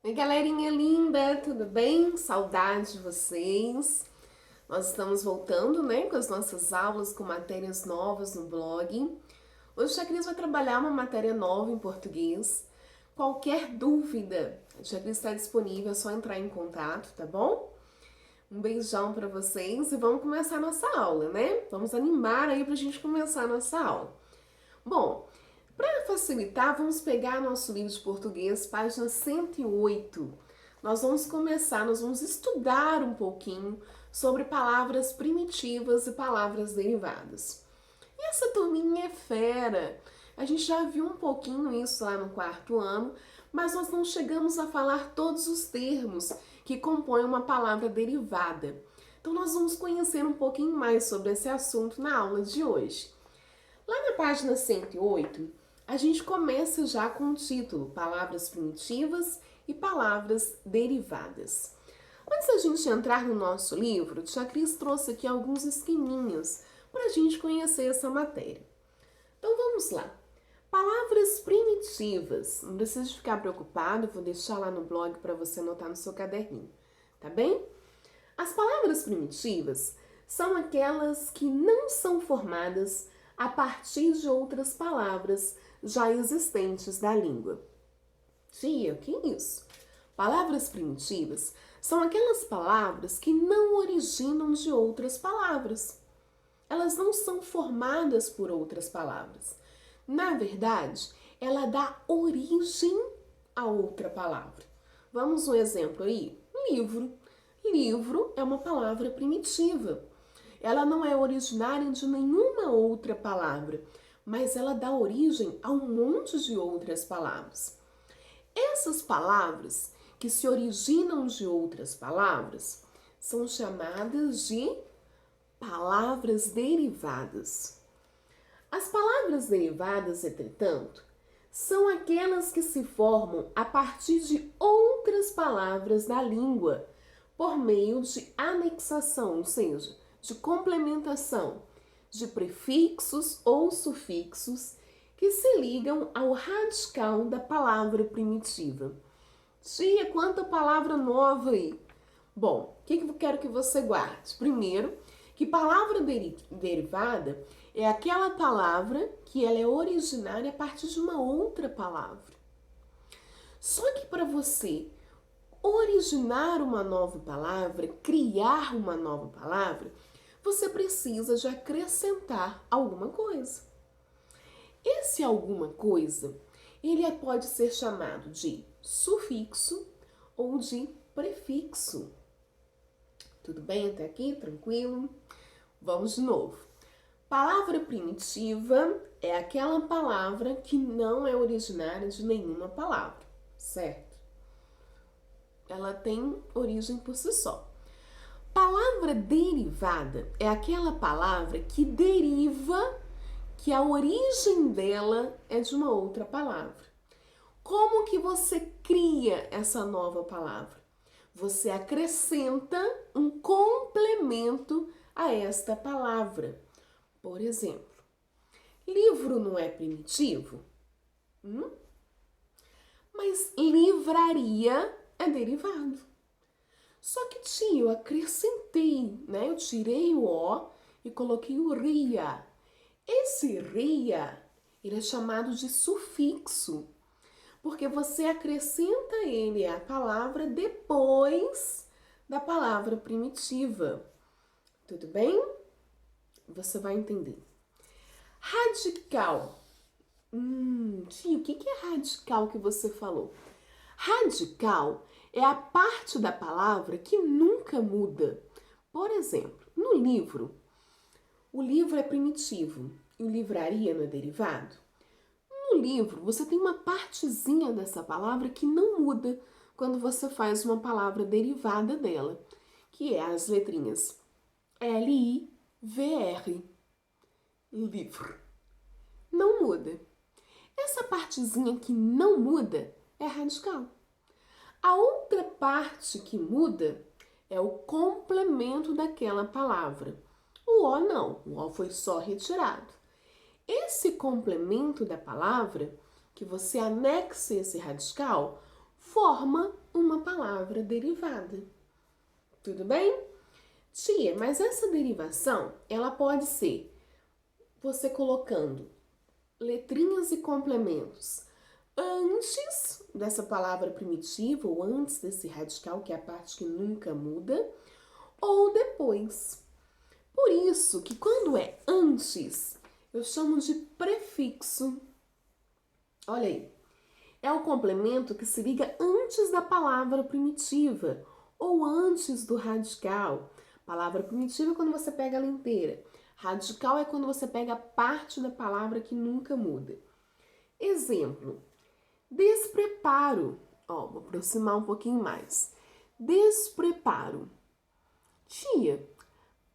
Oi, galerinha linda, tudo bem? Saudade de vocês. Nós estamos voltando, né, com as nossas aulas com matérias novas no blog. Hoje a Cris vai trabalhar uma matéria nova em português. Qualquer dúvida, a Cris está disponível, é só entrar em contato, tá bom? Um beijão para vocês e vamos começar a nossa aula, né? Vamos animar aí pra gente começar a nossa aula. Bom, para facilitar, vamos pegar nosso livro de português, página 108. Nós vamos estudar um pouquinho sobre palavras primitivas e palavras derivadas. E essa turminha é fera. A gente já viu um pouquinho isso lá no quarto ano, mas nós não chegamos a falar todos os termos que compõem uma palavra derivada. Então nós vamos conhecer um pouquinho mais sobre esse assunto na aula de hoje. Lá na página 108, a gente começa já com o título Palavras Primitivas e Palavras Derivadas. Antes da gente entrar no nosso livro, Tia Cris trouxe aqui alguns esqueminhas para a gente conhecer essa matéria. Então vamos lá. Palavras primitivas. Não precisa ficar preocupado, vou deixar lá no blog para você anotar no seu caderninho, tá bem? As palavras primitivas são aquelas que não são formadas a partir de outras palavras já existentes da língua. Tia, o que é isso? Palavras primitivas são aquelas palavras que não originam de outras palavras. Elas não são formadas por outras palavras. Na verdade, ela dá origem a outra palavra. Vamos um exemplo aí? Livro. Livro é uma palavra primitiva. Ela não é originária de nenhuma outra palavra, mas ela dá origem a um monte de outras palavras. Essas palavras que se originam de outras palavras são chamadas de palavras derivadas. As palavras derivadas, entretanto, são aquelas que se formam a partir de outras palavras da língua, por meio de anexação, ou seja, de complementação de prefixos ou sufixos que se ligam ao radical da palavra primitiva. Tia, quanta palavra nova aí! Bom, o que eu quero que você guarde? Primeiro, que palavra derivada é aquela palavra que ela é originária a partir de uma outra palavra. Só que para você originar uma nova palavra, criar uma nova palavra, você precisa de acrescentar alguma coisa. Esse alguma coisa, ele pode ser chamado de sufixo ou de prefixo. Tudo bem até aqui? Tranquilo? Vamos de novo. Palavra primitiva é aquela palavra que não é originária de nenhuma palavra, certo? Ela tem origem por si só. Palavra derivada é aquela palavra que deriva, que a origem dela é de uma outra palavra. Como que você cria essa nova palavra? Você acrescenta um complemento a esta palavra. Por exemplo, livro não é primitivo? Mas livraria é derivado. Só que, tia, eu acrescentei, né? Eu tirei o O e coloquei o ria. Esse ria, ele é chamado de sufixo, porque você acrescenta ele à palavra depois da palavra primitiva. Tudo bem? Você vai entender. Radical. Tia, o que é radical que você falou? Radical é a parte da palavra que nunca muda. Por exemplo, no livro, o livro é primitivo e o livraria não é derivado. No livro, você tem uma partezinha dessa palavra que não muda quando você faz uma palavra derivada dela, que é as letrinhas L-I-V-R. Livro. Não muda. Essa partezinha que não muda é radical. A outra parte que muda é o complemento daquela palavra. O O não, o O foi só retirado. Esse complemento da palavra, que você anexa esse radical, forma um palavra derivada. Tudo bem? Tia, mas essa derivação, ela pode ser você colocando letrinhas e complementos antes dessa palavra primitiva ou antes desse radical, que é a parte que nunca muda, ou depois. Por isso que quando é antes, eu chamo de prefixo. Olha aí. É o complemento que se liga antes da palavra primitiva ou antes do radical. Palavra primitiva é quando você pega ela inteira. Radical é quando você pega parte da palavra que nunca muda. Exemplo: despreparo. Ó, vou aproximar um pouquinho mais. Despreparo. Tia,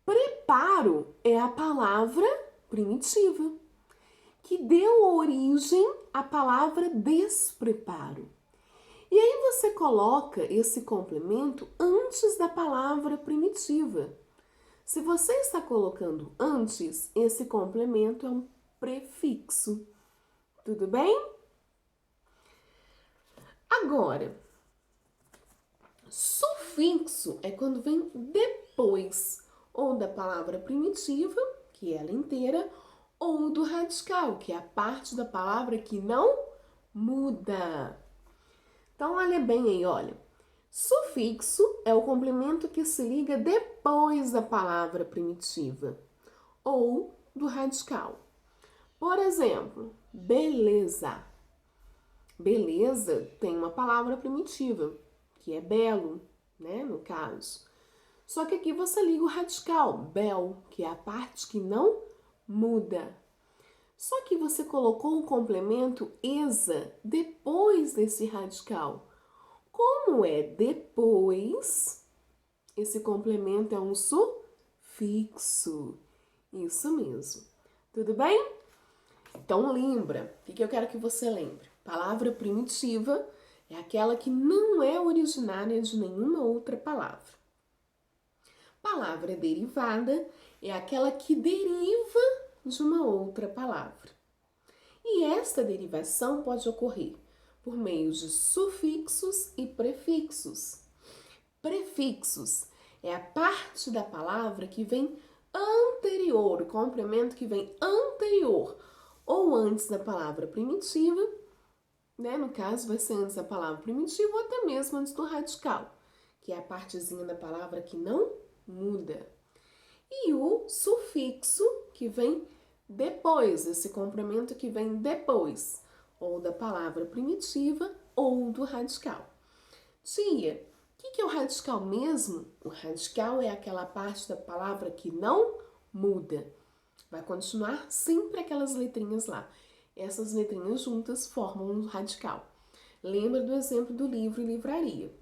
preparo é a palavra primitiva que deu origem à palavra despreparo. E aí você coloca esse complemento antes da palavra primitiva. Se você está colocando antes, esse complemento é um prefixo. Tudo bem? Agora, sufixo é quando vem depois ou da palavra primitiva, que é ela inteira, ou do radical, que é a parte da palavra que não muda. Então, olha bem aí, olha. Sufixo é o complemento que se liga depois da palavra primitiva ou do radical. Por exemplo, beleza. Beleza tem uma palavra primitiva, que é belo, né, no caso. Só que aqui você liga o radical, bel, que é a parte que não muda. Só que você colocou o complemento esa depois desse radical. Como é depois, esse complemento é um sufixo. Isso mesmo. Tudo bem? Então lembra, o que eu quero que você lembre? Palavra primitiva é aquela que não é originária de nenhuma outra palavra. Palavra derivada é aquela que deriva de uma outra palavra. E esta derivação pode ocorrer por meio de sufixos e prefixos. Prefixos é a parte da palavra que vem anterior, o complemento que vem anterior ou antes da palavra primitiva, né? No caso, vai ser antes da palavra primitiva ou até mesmo antes do radical, que é a partezinha da palavra que não muda. E o sufixo, que vem depois, esse complemento que vem depois, ou da palavra primitiva ou do radical. Tia, o que é o radical mesmo? O radical é aquela parte da palavra que não muda. Vai continuar sempre aquelas letrinhas lá. Essas letrinhas juntas formam um radical. Lembra do exemplo do livro e livraria.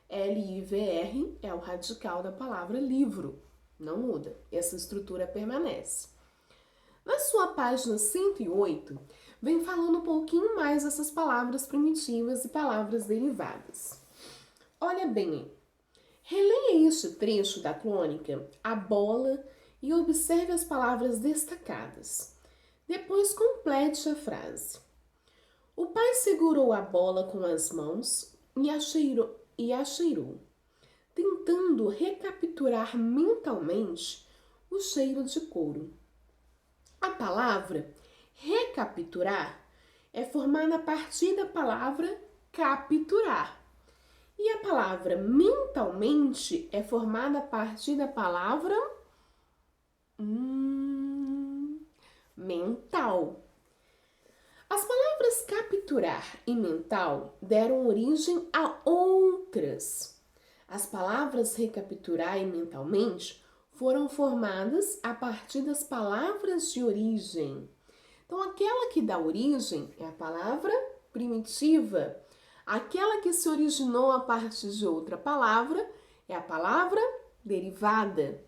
L-I-V-R é o radical da palavra livro. Não muda. Essa estrutura permanece. Na sua página 108, vem falando um pouquinho mais dessas palavras primitivas e palavras derivadas. Olha bem, releia este trecho da crônica, a bola, e observe as palavras destacadas. Depois complete a frase. O pai segurou a bola com as mãos e a cheirou, tentando recapturar mentalmente o cheiro de couro. A palavra recapturar é formada a partir da palavra capturar. E a palavra mentalmente é formada a partir da palavra mental. As palavras capturar e mental deram origem a outras. As palavras recapturar e mentalmente foram formadas a partir das palavras de origem. Então, aquela que dá origem é a palavra primitiva. Aquela que se originou a partir de outra palavra é a palavra derivada.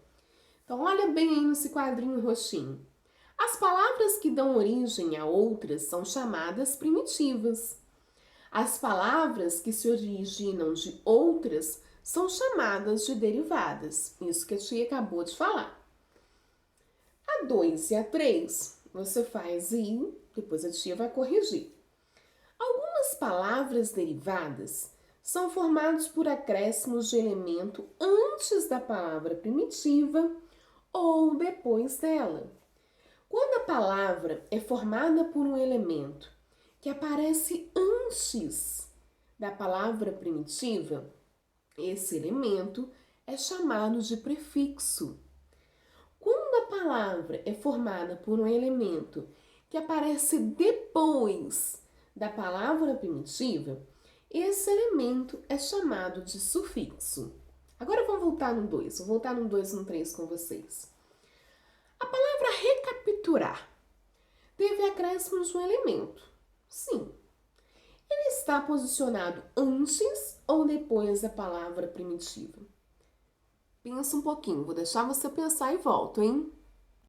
Então, olha bem aí nesse quadrinho roxinho. As palavras que dão origem a outras são chamadas primitivas. As palavras que se originam de outras são chamadas de derivadas. Isso que a tia acabou de falar. A 2 e a 3, você faz e depois a tia vai corrigir. Algumas palavras derivadas são formados por acréscimos de elemento antes da palavra primitiva ou depois dela. Quando a palavra é formada por um elemento que aparece antes da palavra primitiva, esse elemento é chamado de prefixo. Quando a palavra é formada por um elemento que aparece depois da palavra primitiva, esse elemento é chamado de sufixo. Agora vamos voltar no 2. Vou voltar no 2 e no 3 com vocês. A palavra recapturar teve acréscimo de um elemento. Sim. Ele está posicionado antes ou depois da palavra primitiva? Pensa um pouquinho, vou deixar você pensar e volto, hein?